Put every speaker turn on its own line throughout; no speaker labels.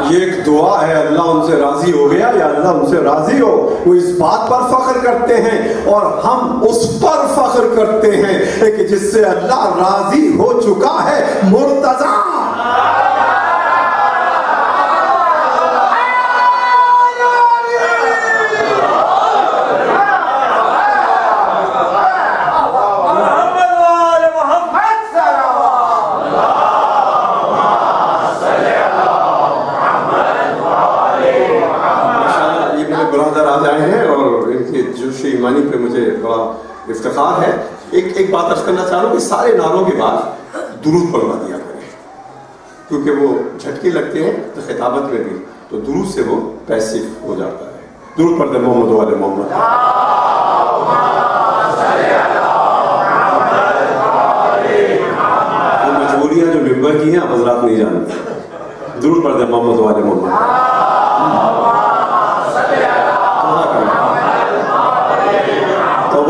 یہ ایک دعا ہے، اللہ ان سے راضی ہو گیا یا اللہ ان سے راضی ہو. وہ اس بات پر فخر کرتے ہیں اور ہم اس پر فخر کرتے ہیں کہ جس سے اللہ راضی ہو چکا ہے، مرتضی. ایمانی پہ مجھے بڑا افتخار ہے. ایک بات عرض کرنا چاہ رہا ہوں کہ سارے نعروں کے بعد درود پڑھوا دیا کریں، کیونکہ وہ جھٹکے لگتے ہیں تو خطابت میں بھی، تو درود سے وہ پیسو ہو جاتا ہے. درود پڑھ دیں محمد والے محمد. وہ مجبوریاں جو ممبر کی ہیں آپ حضرات نہیں جانتے. درود پڑھ دیں محمد والے محمد.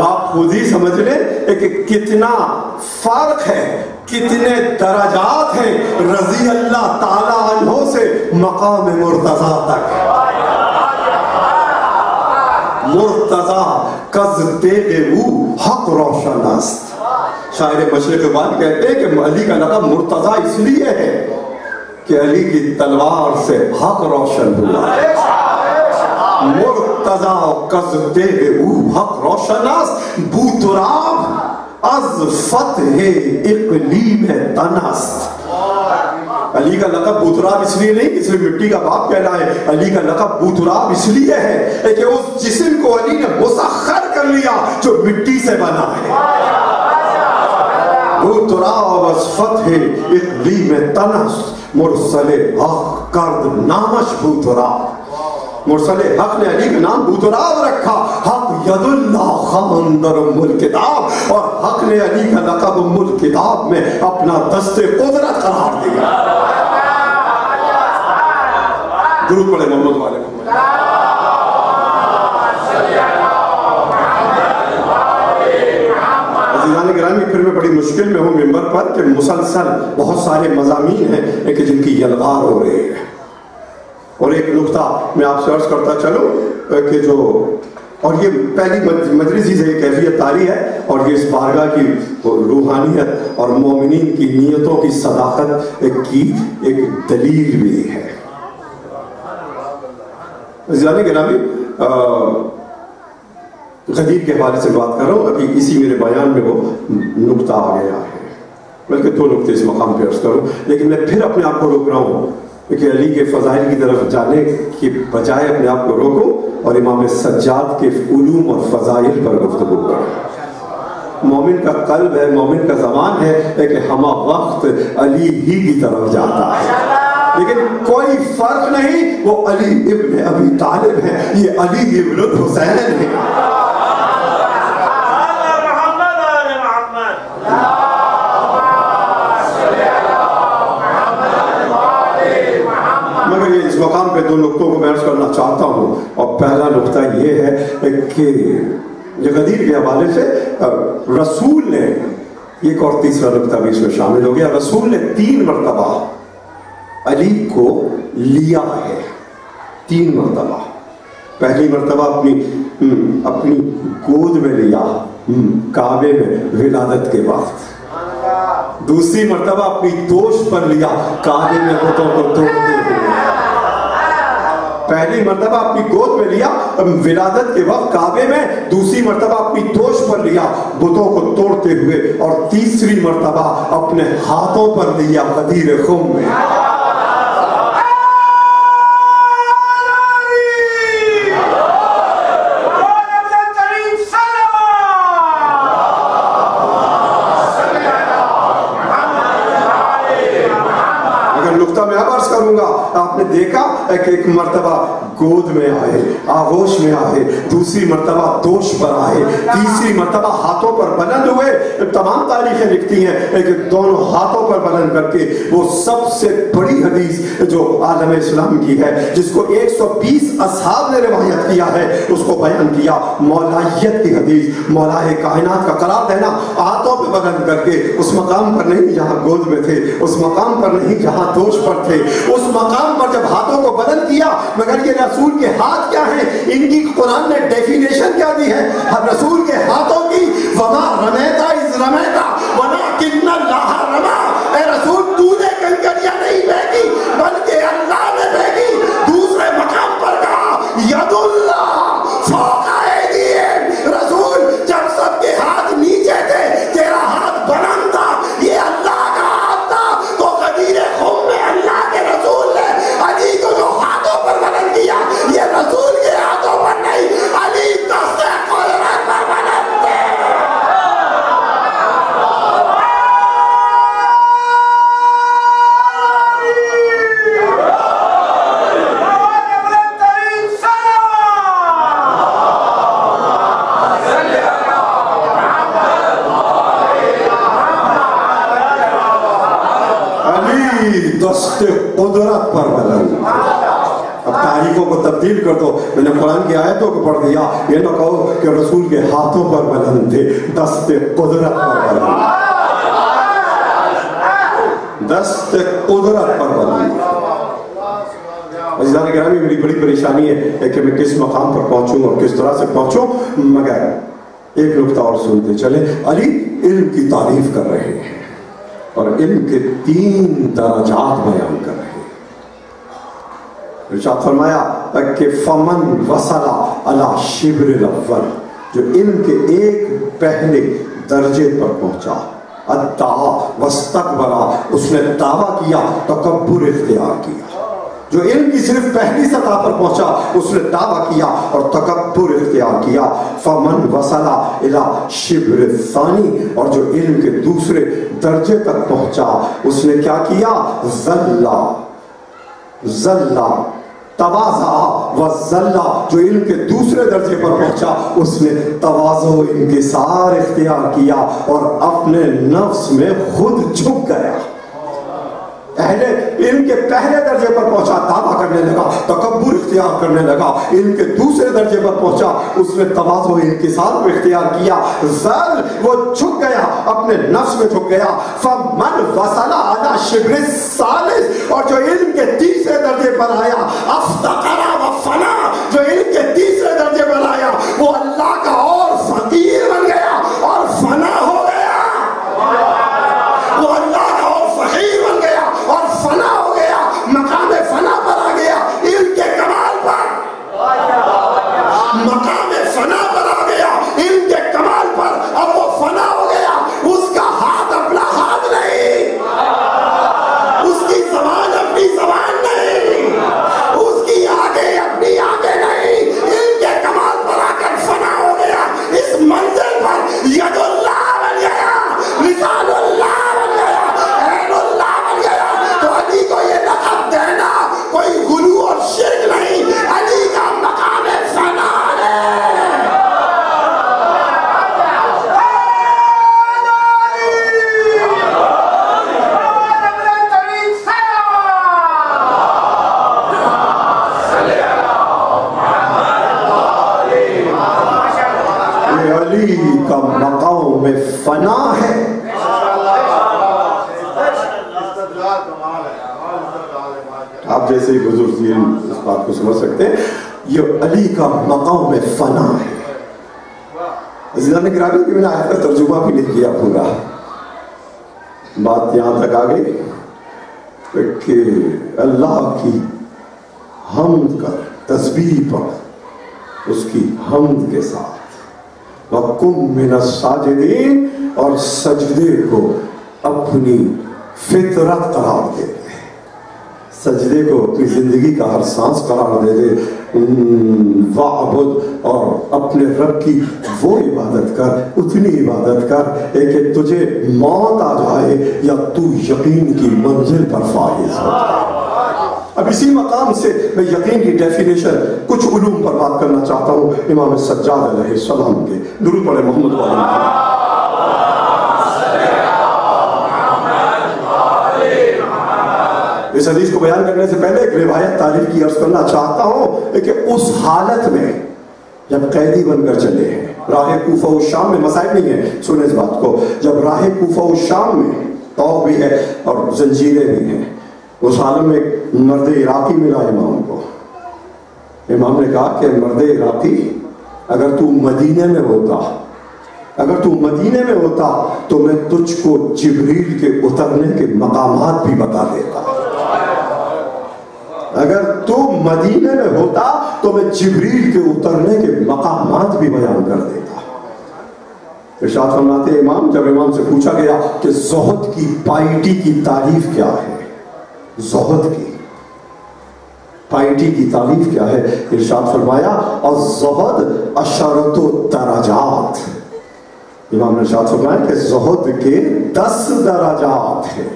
آپ خود ہی سمجھ لیں کہ کتنا فرق ہے، کتنے درجات ہیں رضی اللہ تعالی عنہ سے مقام مرتضی تک. مرتضی کز تیغ او حق روشن است. شاعر مشرق بات کہتے ہیں کہ علی کا لقب مرتضی اس لیے ہے کہ علی کی تلوار سے حق روشن ہوا. مرتضی کز تیغ او حق روشن است، بو تراب از فتح اقلیم تن است. علی کا لقب بو تراب اس لیے نہیں کہ صرف مٹی کا باپ کہلائے. علی کا لقب بو تراب اس لیے ہے کہ اس جسم کو علی نے مسخر کر لیا جو مٹی سے بنا ہے. بو تراب از فتح اقلیم تن است، مرسل حق کرد نامش بو تراب. مرسل حق نے علی کا نام بوتراب رکھا. حق ید اللہ خواندر ام الکتاب، اور حق نے علی کا لقب ام الکتاب میں اپنا دست قدرت قرار دیا. درود پڑھے محمد والے محمد. عزیزان گرامی، پھر میں بڑی مشکل میں ہوں ممبر پر کہ مسلسل بہت سارے مضامین ہیں کہ جن کی یلغار ہو رہی ہے. اور ایک نقطہ میں آپ سے عرض کرتا چلوں کہ جو، اور یہ پہلی مجلس سے یہ کیفیت طاری ہے، اور یہ اس بارگاہ کی روحانیت اور مومنین کی نیتوں کی صداقت کی ایک دلیل بھی ہے. عزیزان گرامی، غدیر کے حوالے سے بات کر رہا ہوں. ابھی اسی میرے بیان میں وہ نقطہ آ گیا ہے، بلکہ دو نقطے اس مقام پہ عرض کروں، لیکن میں پھر اپنے آپ کو روک رہا ہوں کہ علی کے فضائل کی طرف جانے کی بجائے اپنے آپ کو روکو اور امام سجاد کے علوم اور فضائل پر گفتگو کرو. مومن کا قلب ہے، مومن کا زمان ہے کہ ہمہ وقت علی ہی کی طرف جاتا ہے، لیکن کوئی فرق نہیں، وہ علی ابن ابی طالب ہے، یہ علی ابن الحسین ہے. مقام پہ دو نقطوں کو میں عرض کرنا چاہتا ہوں، اور پہلا نقطہ یہ ہے کہ یہ غدیر کے حوالے سے رسول نے، ایک اور تیسرا نقطہ بھی اس میں شامل ہو گیا، رسول نے 3 مرتبہ علی کو لیا ہے. 3 مرتبہ. پہلی مرتبہ اپنی گود میں لیا کعبے میں ولادت کے بعد. دوسری مرتبہ اپنی دوش پر لیا کعبے میں بتوں کو توڑتے ہوئے. پہلی مرتبہ اپنی گود میں لیا ولادت کے وقت کعبے میں، دوسری مرتبہ اپنی دوش پر لیا بتوں کو توڑتے ہوئے، اور تیسری مرتبہ اپنے ہاتھوں پر لیا غدیر خم میں. آپ نے دیکھا کہ ایک مرتبہ گود میں آئے، آغوش میں آئے، دوسری مرتبہ دوش پر آئے، تیسری مرتبہ ہاتھوں پر بلند ہوئے. تمام تاریخیں لکھتی ہیں کہ دونوں ہاتھوں پر بلند کر کے وہ سب سے بڑی بڑی حدیث جو عالم اسلام کی ہے، جس کو 120 اصحاب نے روایت کیا ہے، اس کو بیان کیا مولائیت کی حدیث، مولا کائنات کا قرار دینا ہاتھوں پہ بلند کر کے، اس مقام پر نہیں جہاں گود میں تھے، اس مقام پر نہیں جہاں دوش پر تھے، اس مقام پر جب ہاتھوں کو بلند کیا، مگر یہ رسول کے ہاتھ کیا ہیں؟ ان کی قرآن نے ڈیفینیشن کیا دی ہے رسول کے ہاتھوں کی؟ وما رمیتا اذ رمیتا ولکن اللہ رما۔ اے رسول، تو نے کنکریاں نہیں پھینکی بلکہ اللہ نے پھینکی۔ دوسرے مقام پر کہا ید اللہ فوق ایدیہم۔ رسول، جب سب کے ہاتھ نیچے تھے تیرا ہاتھ بلند تھا، یہ اللہ کا ہاتھ تھا۔ تو غدیر خم میں اللہ کے رسول نے علی کو جو ہاتھوں پر بلند کیا، یہ رسول کے ہاتھوں پر نہیں، علی دست قدرت پر بلند تھے۔ دست قدرت پر بلند۔ اب تاریخوں کو تبدیل کر دو، میں نے قرآن کی آیتوں کو پڑھ دیا، یہ نہ کہو کہ رسول کے ہاتھوں پر بلند تھے، دست قدرت پر بلند، دست قدرت پر بلند۔ عزیزان گرامی، میری بڑی پریشانی ہے کہ میں کس مقام پر پہنچوں اور کس طرح سے پہنچوں، مگر ایک نکتہ اور سنتے چلیں۔ علی علم کی تعریف کر رہے ہیں اور علم کے 3 درجات بیان کر رہے ہیں۔ ارشاد فرمایا کہ فمن وصل علی شبر الاول، جو علم کے ایک پہلے درجے پر پہنچا، ادعا واستکبرا، اس نے دعویٰ کیا، تکبر اختیار کیا۔ جو علم کی صرف پہلی سطح پر پہنچا، اس نے دعویٰ کیا اور تکبر اختیار کیا۔ فمن وصل الی شبر الثانی، اور جو علم کے دوسرے درجے تک پہنچا، اس نے کیا کیا؟ ذلّا تواضع وذلّا، جو علم کے دوسرے درجے پر پہنچا، اس نے تواضع و انکسار اختیار کیا اور اپنے نفس میں خود جھک گیا۔ اہل علم کے پہلے درجے پر پہنچا، دعویٰ کرنے لگا، تکبر اختیار کرنے لگا۔ علم کے دوسرے درجے پر پہنچا، اس نے تواضع و انکسار کو اختیار کیا۔ ذل، وہ جھک گیا، اپنے نفس میں جھک گیا۔ فمن وصل علی شبر الثالث، اور جو علم کے تیسرے درجے پر آیا، افتقر و فنا، جو علم کے تیسرے درجے پر آیا، وہ اللہ کا اور فقیر بن گیا اور فنا ہو گیا۔ وہ اللہ کا اور فقیر بن گیا اور فنا ہو گیا، مقام فنا پر آ گیا، علم کے کمال پر، مقام فنا پر آ گیا، علم کے کمال پر۔ اب وہ فنا ہو گیا، اس کا ہاتھ اپنا ہاتھ نہیں، اس کی زبان اپنی زبان نہیں، اس کی آنکھیں اپنی آنکھیں نہیں، علم کے کمال پر آ کر فنا ہو گیا۔ اس منزل پر ید اللہ بن گیا، لسان اللہ بن گیا، عین اللہ بن گیا۔ تو علی کو یہ لقب دینا کوئی غلو اور شرک نہیں، علی کا مقام فنا ہے۔ یہ علی کا مقام فنا ہے۔ آپ جیسے ہی بزرگ اس بات کو سمجھ سکتے ہیں، یہ علی کا مقام فنا ہے۔ عزیزان گرامی، کہ میں نے آیت کا ترجمہ بھی نہیں کیا پورا، بات یہاں تک آ گئی کہ اللہ کی حمد کر، تسبیح پڑھ اس کی حمد کے ساتھ، وَقُمْ مِنَ السَّاجِدِينَ، اور سجدے کو اپنی فطرت قرار دے دے، سجدے کو اپنی زندگی کا ہر سانس قرار دے دے۔ وَعْبُدْ، اور اپنے رب کی وہ عبادت کر، اتنی عبادت کر کہ تجھے موت آ جائے یا تو یقین کی منزل پر فائز ہو۔ اب اسی مقام سے میں یقین کی ڈیفینیشن کچھ علوم پر بات کرنا چاہتا ہوں، امام سجاد علیہ السلام کے۔ درود پڑھیں محمد علیہ۔ اس حدیث کو بیان کرنے سے پہلے ایک روایت تعریف کی عرض کرنا چاہتا ہوں کہ اس حالت میں جب قیدی بن کر چلے ہیں راہ کوفہ و شام میں، مسائل نہیں ہے، سنیں اس بات کو، جب راہ کوفہ و شام میں طوق بھی ہے اور زنجیریں بھی ہیں، اس حالت میں ایک مرد عراقی ملا امام کو. امام نے کہا کہ مرد عراقی، اگر تو مدینے میں ہوتا تو میں تجھ کو جبریل کے اترنے کے مقامات بھی بتا دیتا. اگر تو مدینے میں ہوتا تو میں جبریل کے اترنے کے مقامات بھی بیان کر دیتا. ارشاد فرماتے امام، جب امام سے پوچھا گیا کہ زہد کی پائٹی کی تعریف کیا ہے، زہد کی پائٹی کی تعریف کیا ہے، ارشاد فرمایا الزہد عشرۃ درجات. امام نے ارشاد فرمایا کہ زہد کے 10 درجات ہیں،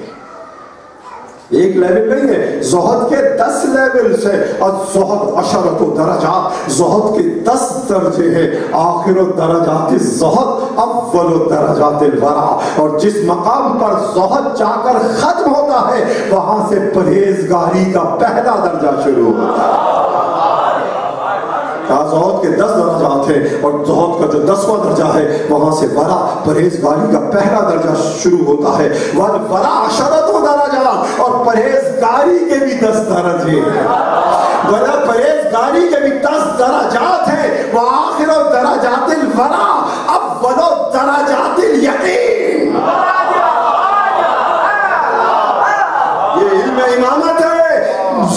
ایک لیول نہیں ہے، زہد کے 10 لیولز ہیں. اور زہد عشرۃ درجات، زہد کے 10 درجے ہیں. آخر الدرجات الزہد اول الدرجات الورع. اور جس مقام پر زہد جا کر ختم ہوتا ہے وہاں سے پرہیزگاری کا پہلا درجہ شروع ہوتا ہے. زہد کے 10 درجات ہیں اور زہد کا جو 10واں درجہ ہے وہاں سے ورع، پرہیزگاری کا پہلا درجہ شروع ہوتا ہے. والورع عشرۃ درجات، اور پرہیزگاری کے بھی 10 درجے ہیں. پرہیزگاری کے بھی 10 درجات ہیں. وآخر درجات الورع اول درجات الیقین. یہ علم امامت ہے.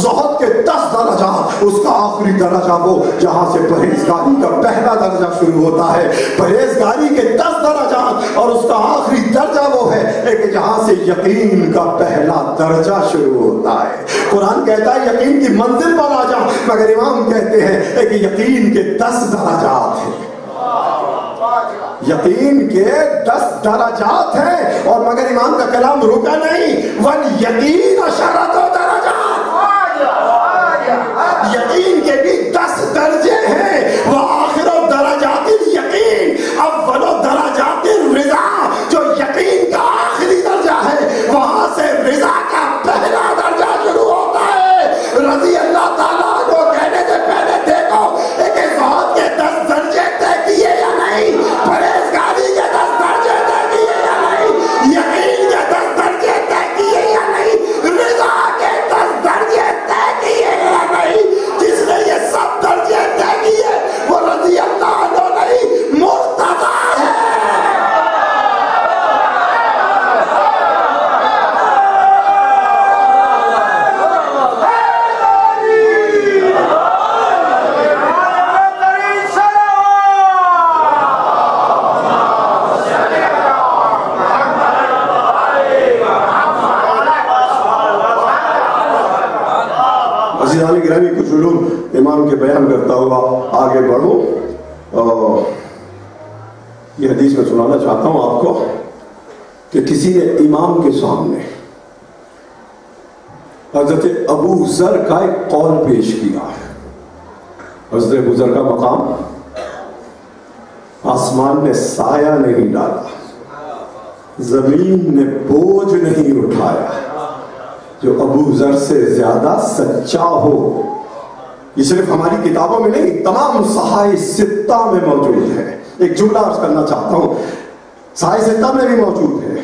زہد کے 10 درجات، اس کا آخری درجہ وہ جہاں سے پرہیزگاری کا پہلا درجہ شروع ہوتا ہے. پرہیزگاری کے 10 درجات اور اس کا آخری درجہ وہ ہے کہ جہاں سے یقین کا پہلا درجہ شروع ہوتا ہے. قرآن کہتا ہے یقین کی منزل پر آ جا، مگر امام کہتے ہیں کہ یقین کے 10 درجات ہیں. یقین کے 10 درجات ہیں اور مگر امام کا کلام رکا نہیں. والیقین عشرۃ درجات، یقین کے بھی 10 درجے ہیں. وآخر درجات الیقین اول درجات الرضا. جو یقین کا آخری درجہ ہے وہاں سے رضا کا پہلا درجہ شروع ہوتا ہے. رضی اللہ تعالیٰ عنہ کہنے سے پہلے دیکھو کہ زہد کے 10 درجے طے کیے یا نہیں، پرہیزگاری کے 10 درجے طے کیے یا نہیں، یقین کے 10 درجے طے کیے یا نہیں، رضا کے 10 درجے طے کیے یا نہیں. جس نے یہ سب درجے طے کیے وہ رضی اللہ عنہ نہیں، مرتضی ہے. عزیزان گرامی، کچھ علوم امام کے بیان کرتا ہوا آگے بڑھوں. یہ حدیث میں سنانا چاہتا ہوں آپ کو کہ کسی نے امام کے سامنے حضرت ابو ذر کا ایک قول پیش کیا ہے. حضرت ابو ذر کا مقام، آسمان نے سایہ نہیں ڈالا، زمین نے بوجھ نہیں اٹھایا جو ابو ذر سے زیادہ سچا ہو. یہ صرف ہماری کتابوں میں نہیں، تمام صحائف ستہ میں موجود ہے. ایک جملہ عرض کرنا چاہتا ہوں، صحائف ستہ میں بھی موجود ہے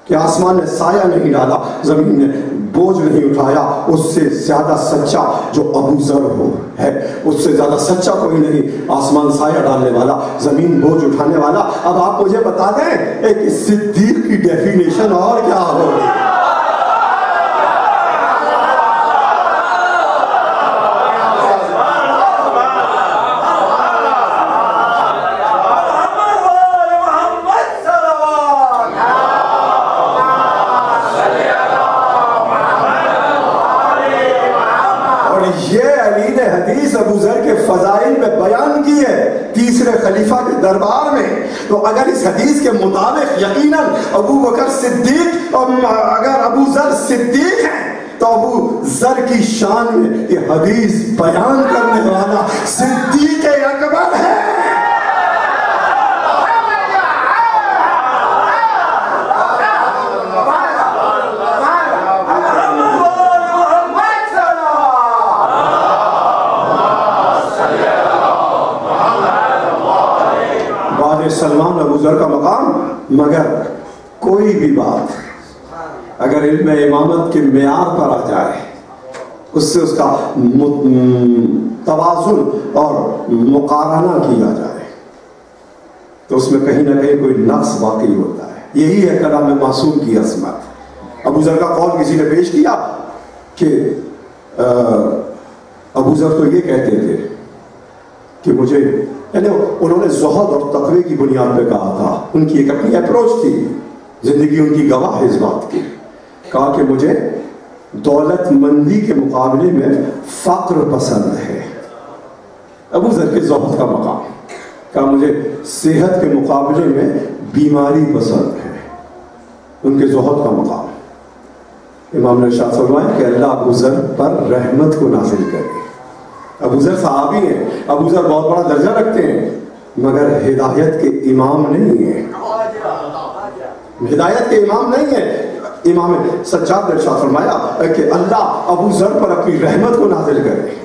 کہ آسمان نے سایہ نہیں ڈالا، زمین نے بوجھ نہیں اٹھایا. اس سے زیادہ سچا جو ابو ذر ہو ہے، اس سے زیادہ سچا کوئی نہیں. آسمان سایہ ڈالنے والا، زمین بوجھ اٹھانے والا. اب آپ مجھے بتا دیں ایک صدیق کی ڈیفینیشن اور کیا ہوگی؟ ابو ذر کے فضائل میں بیان کی ہے تیسرے خلیفہ کے دربار میں. تو اگر اس حدیث کے مطابق یقیناً ابو بکر صدیق، اور اگر ابو ذر صدیق ہیں تو ابو ذر کی شان میں یہ حدیث بیان کرنے والا صدیق اکبر ہے. مگر کوئی بھی بات اگر علم امامت کے معیار پر آ جائے، اس سے اس کا توازن اور مقارنہ کیا جائے، تو اس میں کہیں نہ کہیں کوئی نقص واقعی ہوتا ہے۔ یہی ہے کلام معصوم کی عظمت۔ ابو ذر کا قول کسی نے پیش کیا کہ ابو ذر تو یہ کہتے تھے کہ مجھے، یعنی انہوں نے زہد اور تقوی کی بنیاد پہ کہا تھا، ان کی ایک اپنی اپروچ تھی، زندگی ان کی گواہ ہے اس بات کی، کہا کہ مجھے دولت مندی کے مقابلے میں فقر پسند ہے۔ ابو ذر کے زہد کا مقام، کہا مجھے صحت کے مقابلے میں بیماری پسند ہے، ان کے زہد کا مقام۔ امام نے ارشاد فرمایا کہ اللہ ابو ذر پر رحمت کو نازل کرے۔ ابو ذر صحابی ہیں، ابو ذر بہت بڑا درجہ رکھتے ہیں، مگر ہدایت کے امام نہیں ہیں، ہدایت کے امام نہیں ہیں۔ امام سجاد نے ارشاد فرمایا کہ اللہ ابو ذر پر اپنی رحمت کو نازل کرے۔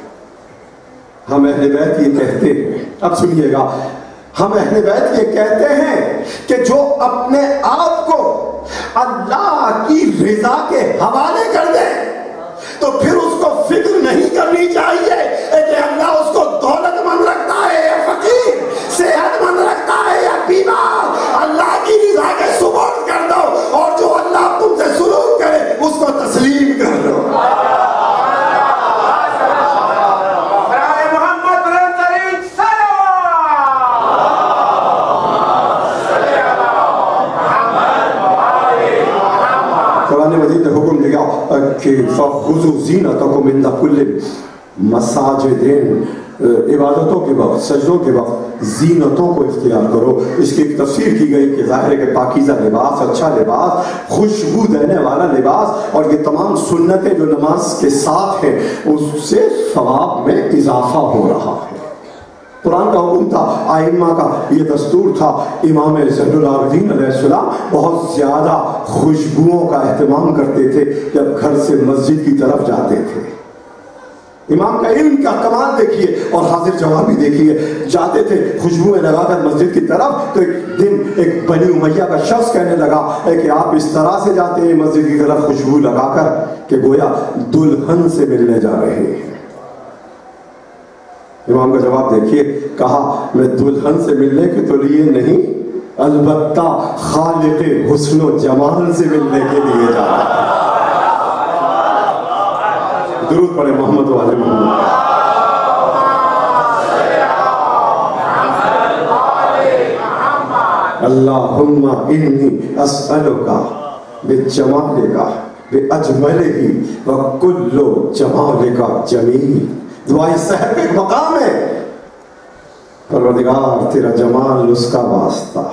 ہم اہل بیت یہ کہتے ہیں، اب سنیے گا، ہم اہل بیت یہ کہتے ہیں کہ جو اپنے آپ کو اللہ کی رضا کے حوالے کر دے تو پھر اس کو فکر نہیں کرنی چاہیے کہ اللہ اس کو دولت مند رکھتا ہے یا فقیر، صحت مند رکھتا ہے یا بیمار۔ اللہ کی رضا کے سپرد کر دو، اور جو اللہ تم سے سلوک کرے اس کو تسلیم کر دو۔ قرآن مجید نے حکم دیا کہ فَخُذُوا زِينَتَكُمْ عِنْدَ كُلِّ مساجدین، عبادتوں کے وقت، سجدوں کے وقت زینتوں کو اختیار کرو۔ اس کی ایک تفسیر کی گئی کہ ظاہر ہے کہ پاکیزہ لباس، اچھا لباس، خوشبو دینے والا لباس، اور یہ تمام سنتیں جو نماز کے ساتھ ہیں اس سے ثواب میں اضافہ ہو رہا ہے۔ قرآن کا حکم تھا، آئمہ کا یہ دستور تھا۔ امام زین العابدین علیہ السلام بہت زیادہ خوشبوؤں کا اہتمام کرتے تھے جب گھر سے مسجد کی طرف جاتے تھے۔ امام کا علم کا کمال دیکھیے اور حاضر جوابی دیکھیے، جاتے تھے خوشبوئیں لگا کر مسجد کی طرف، تو ایک دن ایک بنی امیہ کا شخص کہنے لگا کہ آپ اس طرح سے جاتے ہیں مسجد کی طرف خوشبو لگا کر کہ گویا دلہن سے ملنے جا رہے ہیں۔ امام کا جواب دیکھیے، کہا میں دلہن سے ملنے کے تو لیے نہیں، البتہ خالق حسن و جمال سے ملنے کے لیے جاتا ہے۔ درود پڑھے محمد و آل محمد۔ اللہم انی اسألک بجمالک باجملہ وکل جمالک جمیل۔ دعائی سحر کا ایک مقام ہے، پروردگار تیرا جمال اس کا واسطہ،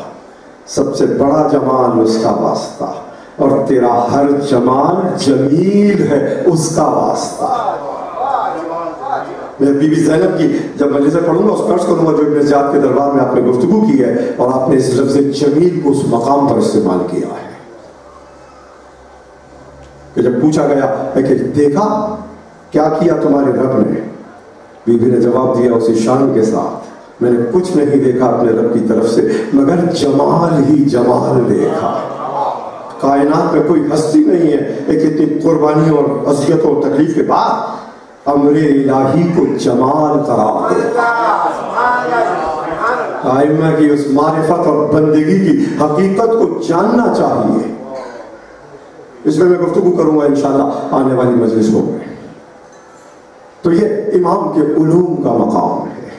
سب سے بڑا جمال اس کا واسطہ، اور تیرا ہر جمال جمیل ہے اس کا واسطہ۔ میں بی بی زینب کی جب مجلسیں پڑھوں گا اس پر عرض کروں گا جو ابن زیاد کے دربار میں آپ نے گفتگو کی ہے، اور آپ نے اس لفظ جمیل کو اس مقام پر استعمال کیا ہے کہ جب پوچھا گیا کہ دیکھا کیا کیا تمہارے رب نے، بی بی نے جواب دیا اسی شان کے ساتھ، میں نے کچھ نہیں دیکھا اپنے رب کی طرف سے مگر جمال ہی جمال دیکھا۔ کائنات میں کوئی ہستی نہیں ہے ایک اتنی قربانی اور اذیت اور تکلیف کے بعد امر الہی کو جمال قرار دے۔ ائمہ کی اس معرفت اور بندگی کی حقیقت کو جاننا چاہیے۔ اس میں گفتگو کروں گا انشاءاللہ آنے والی مجلسوں میں۔ تو یہ امام کے علوم کا مقام ہے،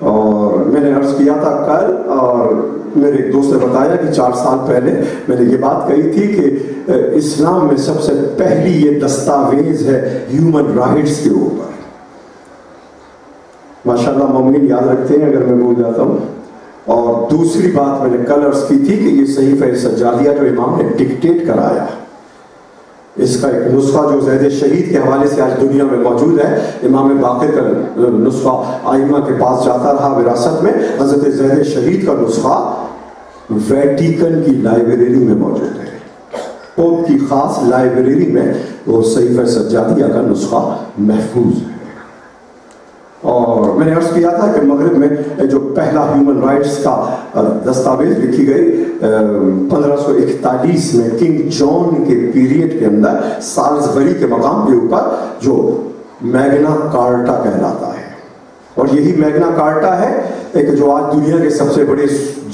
اور میں نے عرض کیا تھا کل، اور میرے ایک دوست نے بتایا کہ 4 سال پہلے میں نے یہ بات کہی تھی کہ اسلام میں سب سے پہلی یہ دستاویز ہے ہیومن رائٹس کے اوپر۔ ماشاءاللہ مومنین یاد رکھتے ہیں اگر میں بھول جاتا ہوں۔ اور دوسری بات میں نے کل عرض کی تھی کہ یہ صحیفہ سجادیہ جو امام نے ڈکٹیٹ کرایا، اس کا ایک نسخہ جو زید شہید کے حوالے سے آج دنیا میں موجود ہے، امام باقر کا نسخہ آئمہ کے پاس جاتا رہا وراثت میں، حضرت زید شہید کا نسخہ ویٹیکن کی لائبریری میں موجود ہے، پوپ کی خاص لائبریری میں وہ صحیفہ سجادیہ کا نسخہ محفوظ ہے۔ اور میں نے عرض کیا تھا کہ مغرب میں جو پہلا ہیومن رائٹس کا دستاویز لکھی گئی 1541 میں کنگ جان کے پیریڈ کے اندر سالزبری کے مقام کے اوپر، جو میگنا کارٹا کہلاتا ہے. اور یہی میگنا کارٹا ہے کہ جو آج دنیا کے سب سے بڑے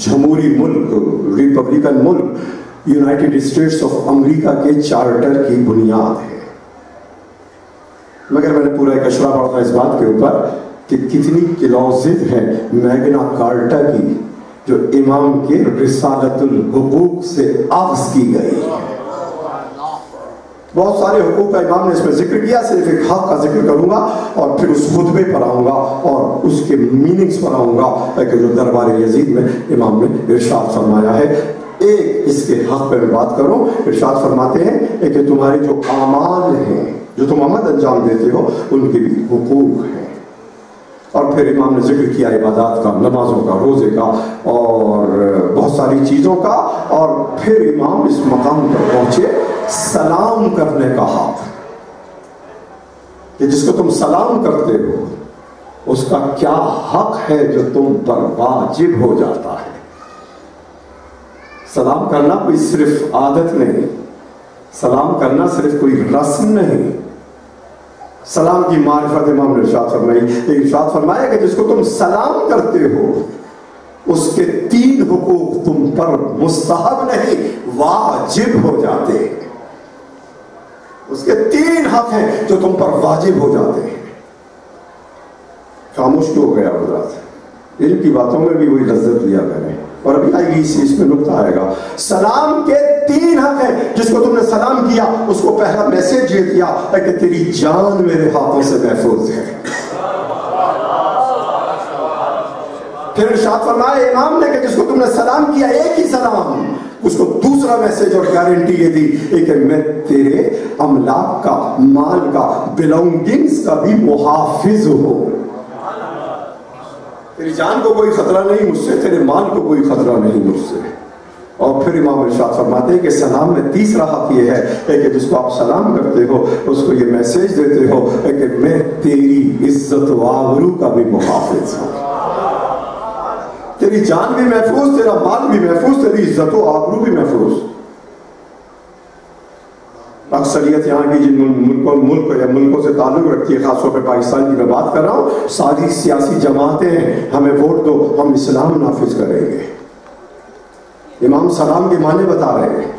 جمہوری ملک، ریپبلکن ملک یونائٹڈ اسٹیٹس آف امریکہ کے چارٹر کی بنیاد ہے. مگر میں نے پورا ایک اشرا پڑھا اس بات کے اوپر کہ کتنی کلوزز ہیں میگنا کارٹا کی جو امام کے رسالت الحقوق سے اخذ کی گئی ہے. بہت سارے حقوق کا امام نے اس میں ذکر کیا، صرف ایک حق کا ذکر کروں گا اور پھر اس خطبے پر آؤں گا اور اس کے میننگز پر آؤں گا کہ جو دربار یزید میں امام نے ارشاد فرمایا ہے. ایک اس کے حق پہ میں بات کروں. ارشاد فرماتے ہیں کہ تمہارے جو اعمال ہیں، جو تم عمل انجام دیتے ہو، ان کے بھی حقوق ہیں. اور پھر امام نے ذکر کیا عبادات کا، نمازوں کا، روزے کا اور بہت ساری چیزوں کا. اور پھر امام اس مقام پر پہنچے سلام کرنے کا حق، کہ جس کو تم سلام کرتے ہو اس کا کیا حق ہے جو تم پر واجب ہو جاتا ہے. سلام کرنا کوئی صرف عادت نہیں، سلام کرنا صرف کوئی رسم نہیں. سلام کی معرفت امام نے ارشاد فرمایا کہ جس کو تم سلام کرتے ہو اس کے 3 حقوق تم پر مستحب نہیں، واجب ہو جاتے ہیں. اس کے 3 حق ہیں جو تم پر واجب ہو جاتے ہیں. خاموش کیوں ہو گیا حضرات؟ ان کی باتوں میں بھی وہی لذت لیا میں نے، اور ابھی آئے گی اس میں نقطہ آئے گا. سلام کے 3 حق ہیں. جس کو تم نے سلام کیا اس کو پہلا میسج یہ دیا کہ تیری جان میرے ہاتھوں سے محفوظ ہے. پھر ارشاد فرمایا امام نے کہ جس کو تم نے سلام کیا ایک ہی سلام، اس کو دوسرا میسج اور گارنٹی یہ دی کہ میں تیرے املاک کا، مال کا، بلونگنگز کا بھی محافظ ہوں. تیری جان کو کوئی خطرہ نہیں مجھ سے، تیرے مال کو کوئی خطرہ نہیں مجھ سے. اور پھر امام ارشاد فرماتے ہیں کہ سلام میں تیسرا حق یہ ہے کہ جس کو آپ سلام کرتے ہو اس کو یہ میسج دیتے ہو کہ میں تیری عزت و آبرو کا بھی محافظ ہوں. تیری جان بھی محفوظ، تیرا مال بھی محفوظ، تیری عزت و آبرو بھی محفوظ. اکثریت یہاں کی جن ملک یا ملکوں سے تعلق رکھتی ہے، خاص طور پہ پاکستان کی میں بات کر رہا ہوں، ساری سیاسی جماعتیں ہمیں ووٹ دو، ہم اسلام نافذ کریں گے. امام سلام کے معنی بتا رہے ہیں.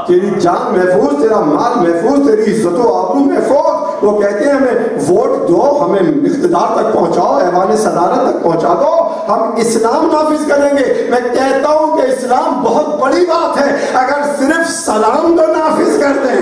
تیری جان محفوظ، تیرا مال محفوظ، تیری عزت و آبرو محفوظ. وہ کہتے ہیں ہمیں ووٹ دو، ہمیں اقتدار تک پہنچاؤ، ایوان صدارت تک پہنچا دو، ہم اسلام نافذ کریں گے. میں کہتا ہوں کہ اسلام بہت بڑی بات ہے اگر صرف سلام تو نافذ کر دیں.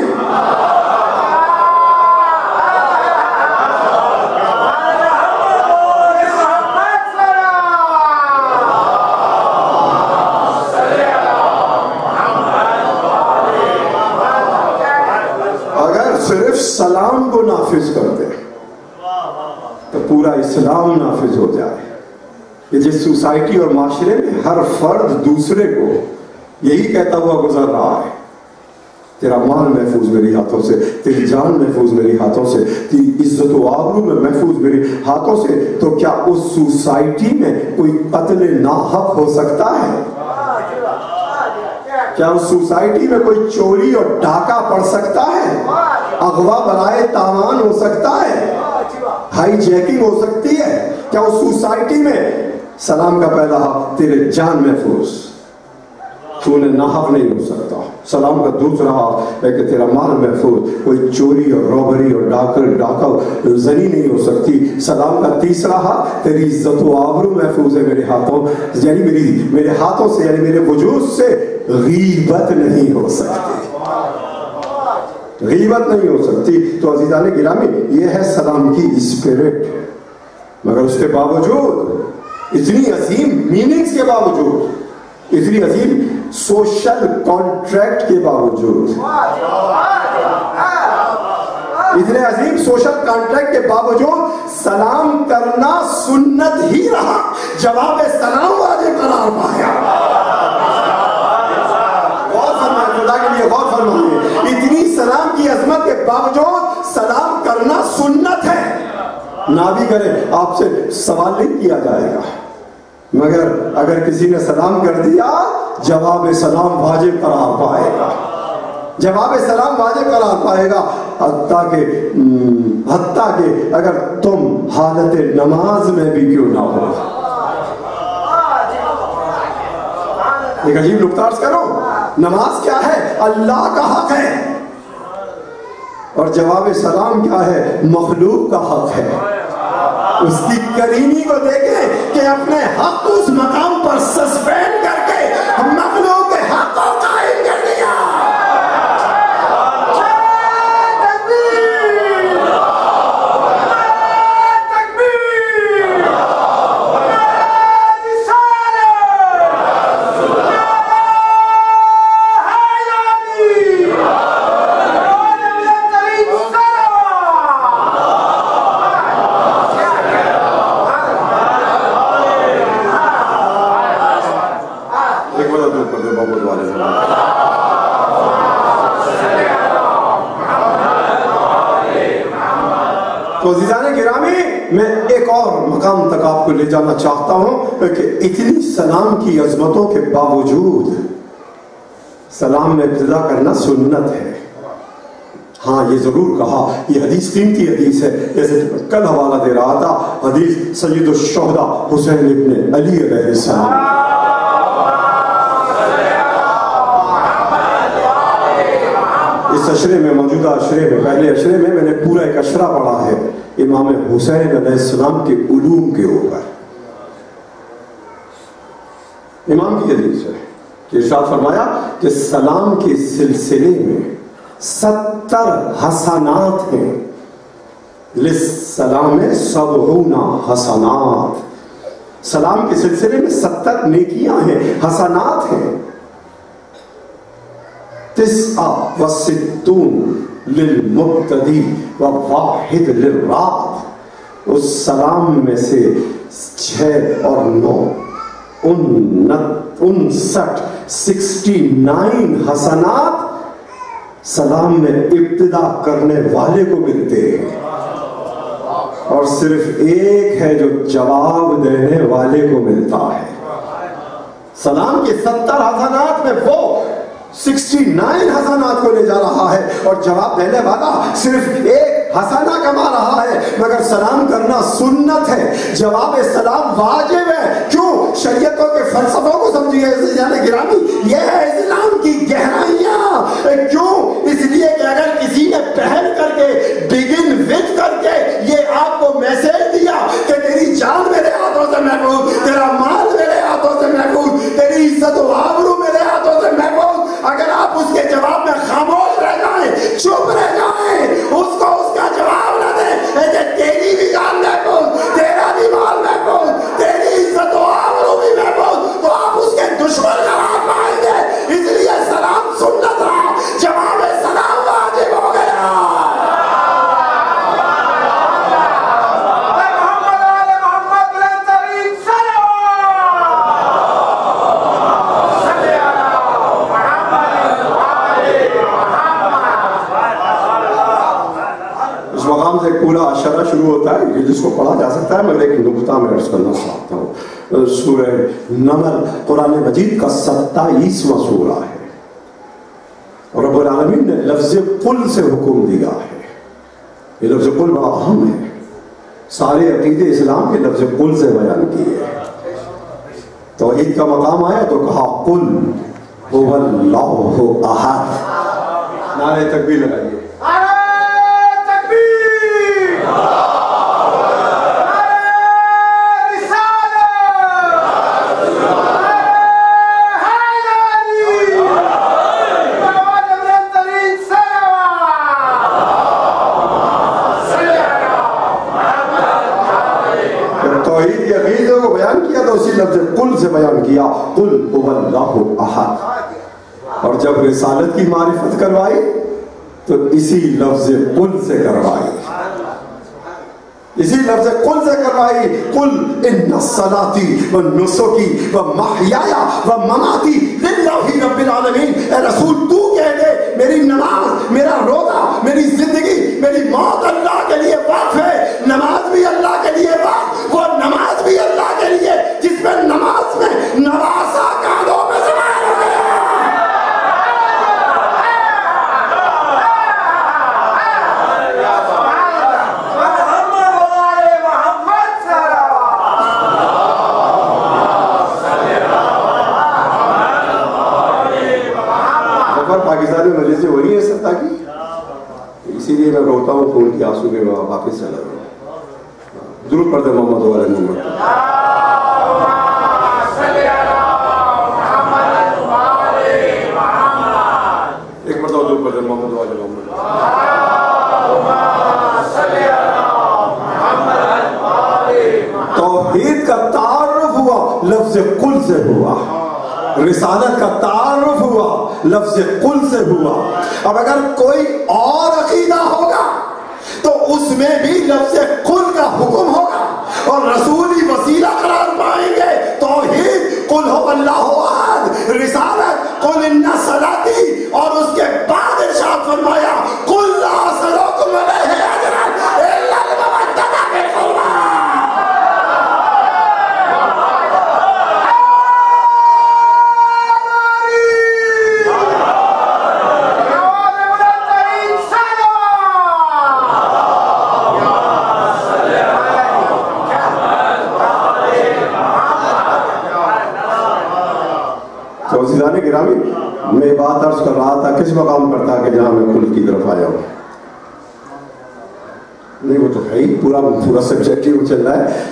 صرف سلام کو نافذ کر دے تو پورا اسلام نافذ ہو جائے. کہ جس سوسائٹی اور معاشرے میں ہر فرد دوسرے کو یہی کہتا ہوا گزر رہا ہے تیرا مال محفوظ میری ہاتھوں سے، تیری جان محفوظ میری ہاتھوں سے، تیری عزت و آبرو میں محفوظ میری ہاتھوں سے، تو کیا اس سوسائٹی میں کوئی قتل ناحق ہو سکتا ہے؟ کیا اس سوسائٹی میں کوئی چوری اور ڈاکہ پڑ سکتا ہے؟ اغوا برائے تاوان ہو سکتا ہے؟ ہائی جیکنگ ہو سکتی ہے؟ کیا اس سوسائٹی میں سلام کا پہلا حق تیرے جان محفوظ، تو انہیں ناحق نہیں ہو سکتا. سلام کا دوسرا حق ہے کہ تیرا مال محفوظ، کوئی چوری اور روبری اور ڈاکہ زنی نہیں ہو سکتی. سلام کا تیسرا حق تیری عزت و آبرو محفوظ ہے میرے ہاتھوں، یعنی میرے ہاتھوں سے، یعنی میرے وجود سے غیبت نہیں ہو سکتی، غیبت نہیں ہو سکتی. تو عزیزان گرامی یہ ہے سلام کی اسپرٹ. مگر اس کے باوجود اتنی عظیم میننگز کے باوجود، اتنی عظیم سوشل کانٹریکٹ کے باوجود، اتنے عظیم سوشل کانٹریکٹ کے باوجود سلام کرنا سنت ہی رہا، جواب سلام واجب قرار پایا. غور فرمائیں، خدا کے لیے غور فرمائیں. اتنی سلام کی عظمت کے باوجود سلام کرنا نہ بھی کریں آپ سے سوال نہیں کیا جائے گا، مگر اگر کسی نے سلام کر دیا جواب سلام واجب قرار پائے گا، جواب سلام واجب قرار پائے گا، حتیٰ کہ اگر تم حالت نماز میں بھی کیوں نہ ہو۔ ایک عجیب نکتہ عرض کرو، نماز کیا ہے؟ اللہ کا حق ہے، اور جواب سلام کیا ہے؟ مخلوق کا حق ہے۔ اس کی کریمی کو دیکھیں کہ اپنے حق اس مقام پر سسپینڈ کر کے مخلوق کے حق کو قائم کر دیا۔ تو عزیزان گرامی، میں ایک اور مقام تک آپ کو لے جانا چاہتا ہوں کہ اتنی سلام کی عظمتوں کے باوجود سلام میں ابتدا کرنا سنت ہے۔ ہاں یہ ضرور کہا، یہ حدیث قیمتی حدیث ہے، جیسے کل حوالہ دے رہا تھا، حدیث سید الشہداء حسین ابن علی علیہ السلام۔ اس اشرے میں، موجودہ اشرے میں، پہلے اشرے میں نے پورا ایک اشرہ پڑھا ہے امام حسین علیہ السلام کے علوم کے اوپر۔ امام کی حدیث ہے کہ ارشاد فرمایا کہ سلام کے سلسلے میں 70 حسنات ہیں، للسلام 70 حسنات، سلام کے سلسلے میں 70 نیکیاں ہیں، حسنات ہیں۔ 69 للمبتدی و1 للراب، اس سلام میں سے 6 اور 9 59 69 حسنات سلام میں ابتدا کرنے والے کو ملتے ہیں، اور صرف ایک ہے جو جواب دینے والے کو ملتا ہے۔ سلام کے 70 حسنات میں وہ 69 حسنات کو لے جا رہا ہے، اور جواب دینے والا صرف ایک حسنہ کما رہا ہے، مگر سلام کرنا سنت ہے، جواب سلام واجب ہے۔ کیوں؟ شریعتوں کے فلسفوں کو سمجھیے عزیزان گرامی، یہ ہے اسلام کی گہرائیاں۔ کیوں؟ اس لیے کہ اگر کسی نے پہل کر کے، بگن وتھ کر کے یہ آپ کو میسج دیا کہ تیری جان میرے ہاتھوں سے محفوظ، تیرا مال میرے ہاتھوں سے محفوظ، تیری عزت و آبرو میرے ہاتھوں سے محفوظ، اگر آپ اس کے جواب میں خاموش رہ جائیں، چپ رہ جائیں، اس کو اس کا جواب نہ دیں کہ تیری بھی جان محفوظ، تیرا بھی مال محفوظ، تیری عزت و آبرو بھی محفوظ، تو آپ اس کے دشمن قرار پائیں گے۔ اس لیے سلام سنت رہا، جواب سلام واجب ہو گیا۔ سے پورا اشارہ شروع ہوتا ہے جس کو پڑھا جا سکتا ہے، مگر ایک نقطہ میں عرض کرنا چاہتا ہوں۔ سورہ نمل قرآن مجید کا 27واں سورہ ہے، اور رب العالمین نے لفظ قل سے حکم دیا ہے۔ یہ لفظ قل بڑا اہم ہے، سارے عقیدے اسلام کے لفظ قل سے بیان کیے ہیں۔ توحید کا مقام آیا تو کہا قل هو اللہ احد، نعرہ تکبیر لگائیے۔ قل سے بیان کیا، قل هو اللہ احد، اور جب رسالت کی معرفت کروائی تو اسی لفظ قل سے کروائی، اسی لفظ قل سے کروائی۔ قل ان صلاتی و نسکی و محیایا و مماتی للہ رب العالمین، اے رسول تو کہہ دے میری نماز، میرا روزہ، میری زندگی، میری موت اللہ کے لیے وقف ہے۔ نماز بھی اللہ وجہ سے وہی ہے ستا کی. اسی لیے میں روتا ہوں خون کے آنسو کے واپس چلا رہا ہوں. ضرور پڑھتے محمد والے محمد. ایک مرتبہ ضرور پڑھتے محمد والے محمد. توحید کا تعارف ہوا لفظ قل سے ہوا. رسالت کا تعارف ہوا لفظ قل سے ہوا. اب اگر کوئی اور عقیدہ ہوگا تو اس میں بھی لفظ قل کا حکم ہوگا اور رسولی وسیلہ قرار پائیں گے. توحید قل هو اللہ احد، رسالت قل ان صلاتی، اور اس کے بعد ارشاد فرمایا قل لا اسألکم علیہ اجرا الا المودۃ فی القربی. عزیزان گرامی، میں بات عرض کر رہا تھا کس مقام پر تھا کہ جہاں میں کل کی طرف آیا ہوں. نہیں وہ تو ہے ہی، پورا سبجیکٹ ہی وہ چل رہا ہے.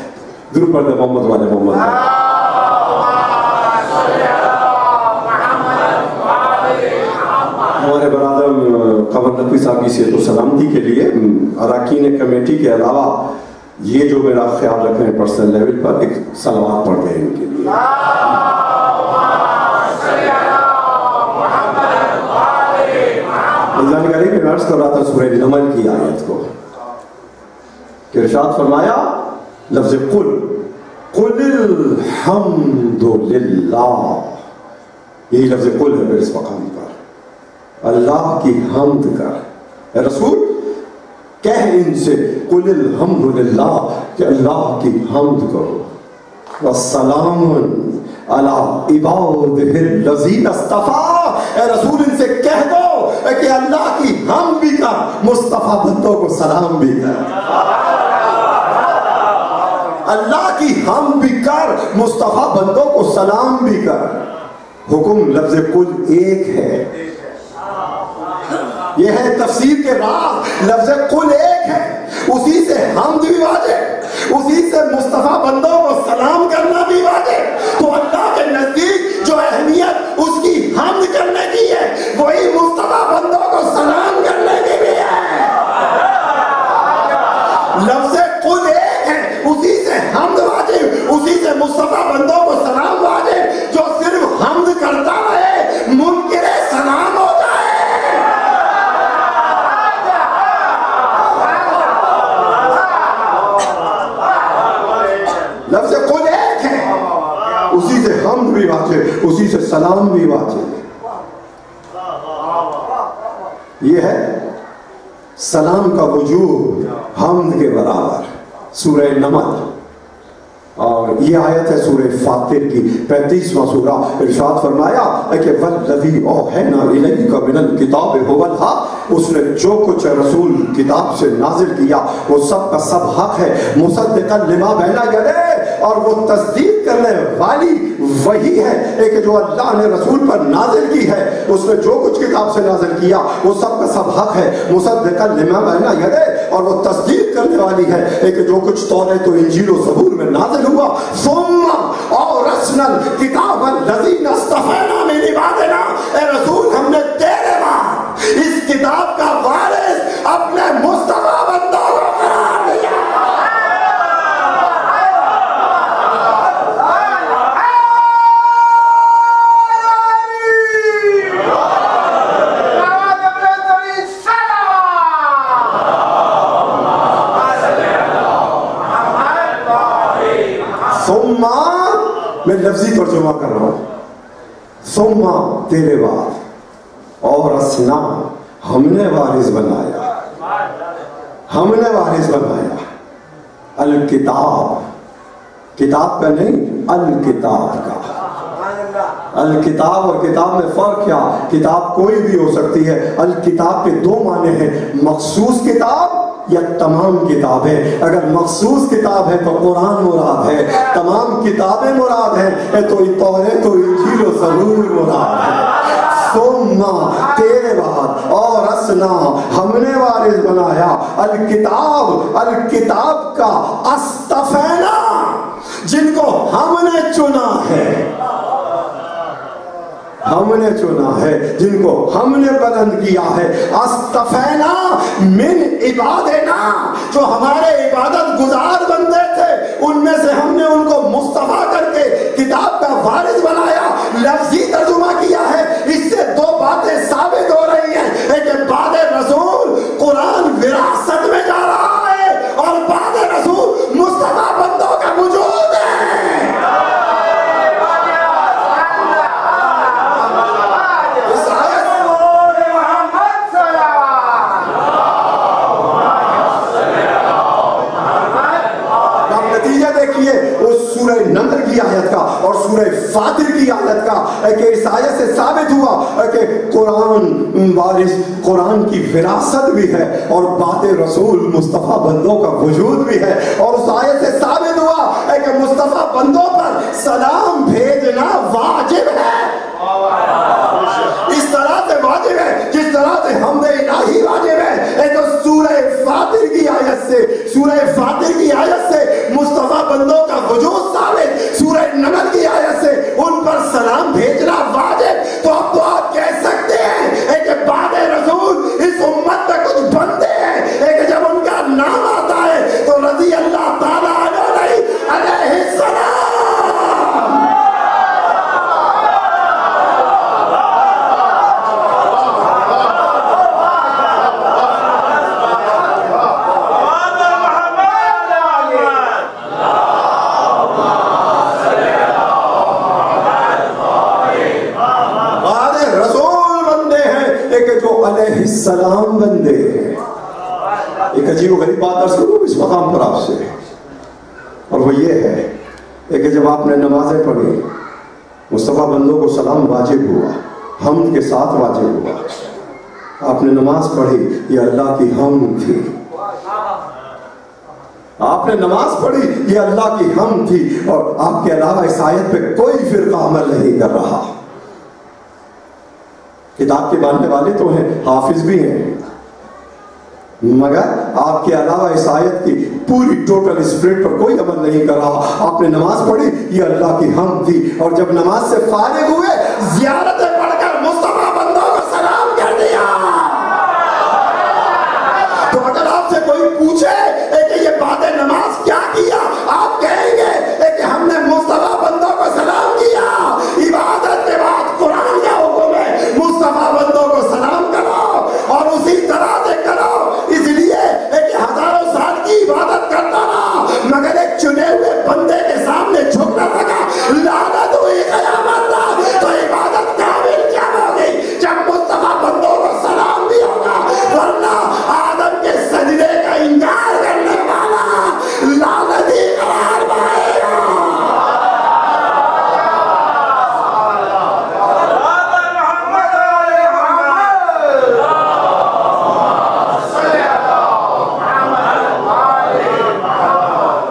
ضرور پڑھتے محمد والے محمد. ہمارے برادر قمر نقوی صاحب کی صحت و سلامتی کے لیے اراکین کمیٹی کے علاوہ یہ جو میرا خیال رکھیں ہیں پرسنل لیول پر، ایک صلوات پڑھتے ہیں ان کے لیے. جانکاری میں عرض کر رہا تھا سورہ نمل کی آیت کو کہ ارشاد فرمایا لفظ قل الحمد للہ. یہی لفظ قل ہے میرے اس مقام پر. اللہ کی حمد کر اے رسول، کہہ ان سے قل الحمد للہ کہ اللہ کی حمد کرو. والسلام علی عبادہ الذین اصطفیٰ، اے رسول ان سے کہہ دو کہ اللہ کی حمد بھی کر، مصطفیٰ بندوں کو سلام بھی کر. اللہ کی حمد بھی کر، مصطفیٰ بندوں کو سلام بھی کر. حکم لفظ قل ایک ہے، یہ ہے تفسیر کے راز. لفظ قل ایک ہے، اسی سے حمد بھی واجب، اسی سے مصطفیٰ بندوں کو سلام کرنا بھی واجب. تو اللہ کے نزدیک جو اہمیت اس کی حمد کرنے کی ہے، وہی مصطفیٰ بندوں کو سلام کرنے کی بھی ہے. لفظ قل ایک ہے، اسی سے حمد واجب، اسی سے مصطفیٰ بندوں کو سلام واجب. جو صرف حمد کرتا ہے منکر سلام ہو جائے. لفظ قل ایک ہے، اسی سے حمد بھی واجب، اسی سے سلام بھی واجب. یہ ہے سلام کا وجوب حمد کے برابر. سورہ نمل، اور یہ آیت ہے سورہ فاطر کی 35واں سورہ. ارشاد فرمایا کہ والذی اوحینا الیک من الکتاب هو الحق، اس نے جو کچھ رسول کتاب سے نازل کیا وہ سب کا سب حق ہے. مصدقا لما بین یدیہ، اور وہ تصدیق کرنے والی وہی ہے کہ جو اللہ نے رسول پر نازل کی ہے. اس نے جو کچھ کتاب سے نازل کیا وہ سب کا سب حق ہے. مصدقا لما بین یدیہ، اور وہ تصدیق کرنے والی ہے کہ جو کچھ توریت و انجیل و زبور میں نازل ہوا. ثم اورثنا الکتاب الذین اصطفینا من عبادنا، اے رسول ہم نے تیرے بعد اس کتاب کا وارث اپنے مصطفیٰ بندوں کو قرار دیا. میں لفظی ترجمہ کر رہا ہوں. ثم تیرے بعد، اور اسنا ہم نے وارث بنایا، ہم نے وارث بنایا الکتاب، کتاب کا نہیں الکتاب کا. الکتاب اور کتاب میں فرق کیا؟ کتاب کوئی بھی ہو سکتی ہے. الکتاب کے دو معنی ہیں، مخصوص کتاب یا تمام کتابیں. اگر مخصوص کتاب ہے تو قرآن مراد ہے، تمام کتابیں مراد ہیں تو توریت و انجیل و زبور مراد ہے. ثم تیرے بعد اور اسنا ہم نے وارث بنایا الکتاب کا استفینا جن کو ہم نے چنا ہے، ہم نے چنا ہے، جن کو ہم نے بلند کیا ہے، استفینا من عبادنا جو ہمارے عبادت گزار بندے تھے ان میں سے ہم نے ان کو مصطفیٰ کر کے کتاب کا وارث بنایا۔ لفظی ترجمہ کیا ہے، اس سے دو باتیں ثابت ہو رہی ہیں، ایک کہ بعد رسول قرآن وراثت میں جا رہا ہے اور بعد رسول مصطفیٰ بندوں کا وجود ہے۔ سورہ نمل کی آیت کا اور سورہ فاطر کی آیت کا کہ اس آیت سے ثابت ہوا کہ قرآن وارث، قرآن کی وراثت بھی ہے اور بعد رسول مصطفیٰ بندوں کا وجود بھی ہے، اور اس آیت سے ثابت ہوا کہ مصطفیٰ بندوں پر سلام بھیجنا واجب ہے، اس طرح سے واجب ہے جس طرح سے حمد الہی واجب ہے۔ تو سورہ فاطر کی آیت سے مصطفیٰ بندوں کا وجود ثابت، سورہ نمل کی آیت سے ان پر سلام بھیجنا واجب۔ تو اب تو آپ کہہ سکتے ہیں کہ بعد رسول اس امت میں کچھ بندے ہیں کہ جب ان کا نام آتا ہے تو رضی اللہ تعالیٰ عنہ علیہ السلام۔ السلام بندے ہیں۔ ایک عجیب و غریب بات عرض کروں اس مقام پر آپ سے، اور وہ یہ ہے کہ جب آپ نے نمازیں پڑھی مصطفیٰ بندوں کو سلام واجب ہوا، حمد کے ساتھ واجب ہوا۔ آپ نے نماز پڑھی، یہ اللہ کی حمد تھی۔ آپ نے نماز پڑھی، یہ اللہ کی حمد تھی، اور آپ کے علاوہ اس آیت پہ کوئی فرقہ عمل نہیں کر رہا۔ کتاب کے ماننے والے تو ہیں، حافظ بھی ہیں، مگر آپ کے علاوہ اس آیت کی پوری ٹوٹل اسپرٹ پر کوئی عمل نہیں کر رہا۔ آپ نے نماز پڑھی، یہ اللہ کی حمد تھی، اور جب نماز سے فارغ ہوئے زیارتیں پڑھ کر مصطفیٰ بندوں کو سلام کر دیا۔ تو اگر آپ سے کوئی پوچھے کہ یہ بعد نماز کیا کیا، آپ کہیں گے کہ ہم نے مصطفیٰ بندوں کو سلام کیا۔ عبادت کے بعد قرآن کا حکم ہے مصطفیٰ بندوں کو سلام کرو، اور اسی طرح سے کرو، اس لیے کہ ہزاروں سال کی عبادت کرتا رہا مگر ایک چنے ہوئے بندے کے سامنے جھک نہ سکا، لعنت ہوئی قیامت تک۔ تو عبادت کامل کیا ہوگی جب مصطفیٰ بندوں کو سلام بھی ہوگا، ورنہ آدم کے سجدے کا انکار کرنے والا لعنتی قرار پائے گا۔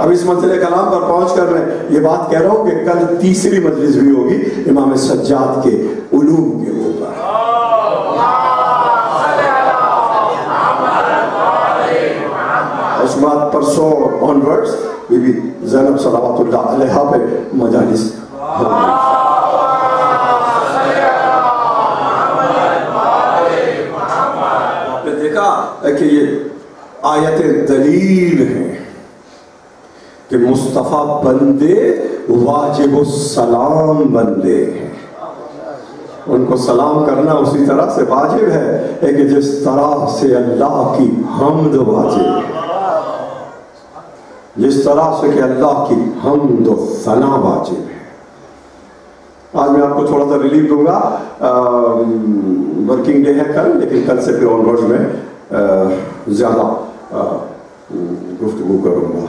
اب اس منزل کلام پر پہنچ کر میں یہ بات کہہ رہا ہوں کہ کل تیسری مجلس بھی ہوگی امام سجاد کے علوم کے اوپر۔ اس کے بعد پرسوں آنورڈز بی بی زینب صلوات اللہ علیہا پہ مجالس آپ نے دیکھا کہ یہ آیت دلیل ہیں کہ مصطفیٰ بندے واجب السلام بندے ہیں، ان کو سلام کرنا اسی طرح سے واجب ہے کہ جس طرح سے اللہ کی حمد واجب ہے، جس طرح سے کہ اللہ کی حمد و ثنا واجب ہے۔ آج میں آپ کو تھوڑا سا ریلیف دوں گا، ورکنگ ڈے ہے کل، لیکن کل سے پھر آنورڈز میں زیادہ گفتگو کروں گا۔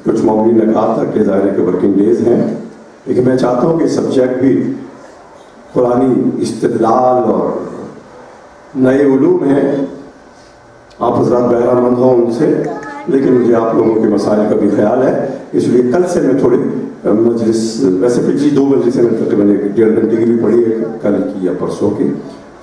کچھ مومنین نے کہا تھا کہ ظاہر ہے کہ ورکنگ ڈیز ہیں، لیکن میں چاہتا ہوں کہ سبجیکٹ بھی قرآنی استدلال اور نئے علوم ہیں، آپ حضرات بہرہ مند ہوں ان سے، لیکن مجھے آپ لوگوں کے مسائل کا بھی خیال ہے، اس لیے کل سے میں تھوڑی مجلس، ویسے پچھلی 2 مجلسیں میں تقریباً 1.5 گھنٹے کی بھی پڑھی ہے، کل کی یا پرسوں کی،